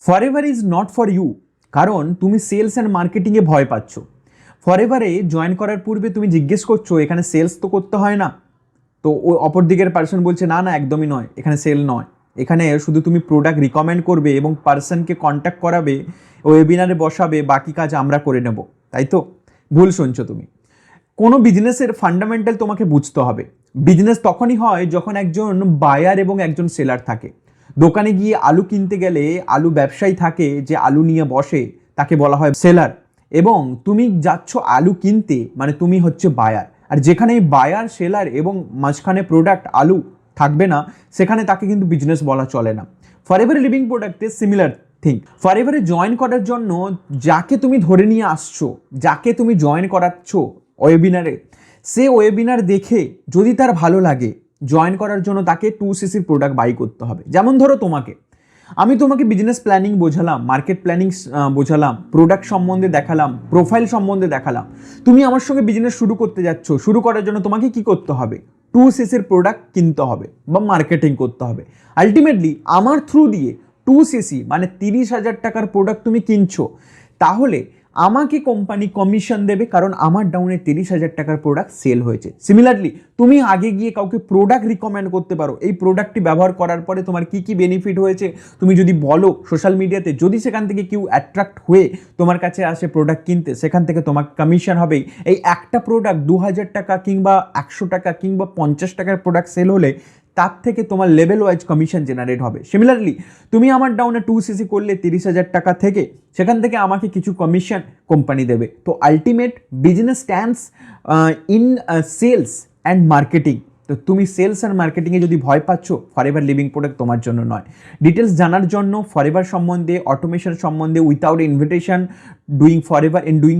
Forever is not for you, কারণ তুমি sales and মার্কেটিংয়ে ভয় পাচ্ছ। ফরএভারে জয়েন করার পূর্বে তুমি জিজ্ঞেস করছো এখানে সেলস তো করতে হয় না, তো ও অপর দিকের পার্সন বলছে না না একদমই নয়, এখানে সেল নয়, এখানে শুধু তুমি প্রোডাক্ট রিকমেন্ড করবে এবং পার্সনকে কন্ট্যাক্ট করাবে, ওয়েবিনারে বসাবে, বাকি কাজ আমরা করে নেব। তাই তো? ভুল শুনছো তুমি। কোনো বিজনেসের ফান্ডামেন্টাল তোমাকে বুঝতে হবে। বিজনেস তখনই হয় যখন একজন বায়ার এবং একজন সেলার থাকে। দোকানে গিয়ে আলু কিনতে গেলে আলু ব্যবসায়ী থাকে যে আলু নিয়ে বসে, তাকে বলা হয় সেলার, এবং তুমি যাচ্ছ আলু কিনতে, মানে তুমি হচ্ছে বায়ার। আর যেখানে বায়ার সেলার এবং মাঝখানে প্রোডাক্ট আলু থাকবে না, সেখানে তাকে কিন্তু বিজনেস বলা চলে না। ফরএভার লিভিং প্রোডাক্টে সিমিলার থিং। ফরএভারে জয়েন করার জন্য যাকে তুমি ধরে নিয়ে আসছো, যাকে তুমি জয়েন করাচ্ছ ওয়েবিনারে, সে ওয়েবিনার দেখে যদি তার ভালো লাগে, জয়েন করার জন্য তাকে 2cc প্রোডাক্ট বাই করতে হবে। যেমন ধরো আমি তোমাকে বিজনেস প্ল্যানিং বোঝালাম, মার্কেট প্ল্যানিং বোঝালাম, প্রোডাক্ট সম্বন্ধে দেখালাম, প্রোফাইল সম্বন্ধে দেখালাম। তুমি আমার সঙ্গে বিজনেস শুরু করতে যাচ্ছ, শুরু করার জন্য তোমাকে কি করতে হবে? 2cc প্রোডাক্ট কিনতে হবে বা মার্কেটিং করতে হবে। আলটিমেটলি আমার থ্রু দিয়ে 2cc মানে 30,000 টাকার প্রোডাক্ট তুমি কিনছো, তাহলে আমাকে কোম্পানি কমিশন দেবে, কারণ আমার ডাউনে 30,000 টাকার প্রোডাক্ট সেল হয়েছে। সিমিলারলি তুমি আগে গিয়ে কাউকে প্রোডাক্ট রিকমেন্ড করতে পারো, এই প্রোডাক্টটি ব্যবহার করার পরে তোমার কি কি বেনিফিট হয়েছে তুমি যদি বলো সোশ্যাল মিডিয়াতে, যদি সেখান থেকে কেউ অ্যাট্রাক্ট হয়ে তোমার কাছে আসে প্রোডাক্ট কিনতে, সেখান থেকে তোমার কমিশন হবেই। এই একটা প্রোডাক্ট 2,000 টাকা কিংবা 100 টাকা কিংবা 50 টাকার প্রোডাক্ট সেল হলে তার থেকে তোমার লেভেল ওয়াইজ কমিশন জেনারেট হবে। সিমিলারলি তুমি আমার ডাউনে 2cc করলে 30,000 টাকা থেকে, সেখান থেকে আমাকে কিছু কমিশন কোম্পানি দেবে। তো ultimate business stands in sales and marketing. তো তুমি সেলস অ্যান্ড মার্কেটিংয়ে যদি ভয় পাচ্ছ, ফরএভার লিভিং প্রোডাক্ট তোমার জন্য নয়। ডিটেলস জানার জন্য ফরএভার সম্বন্ধে, অটোমেশন সম্বন্ধে, without invitation doing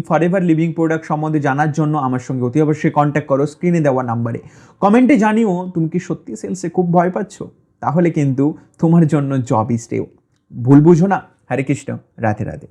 forever living product সম্বন্ধে জানার জন্য আমার সঙ্গে অতি অবশ্যই কন্ট্যাক্ট করো স্ক্রিনে দেওয়া নাম্বারে। কমেন্টে জানিও তুমি কি সত্যি সেলসে খুব ভয় পাচ্ছ, তাহলে কিন্তু তোমার জন্য জব ইজ ডেও। ভুল বুঝো না। হরে কৃষ্ণ, রাধে রাধে।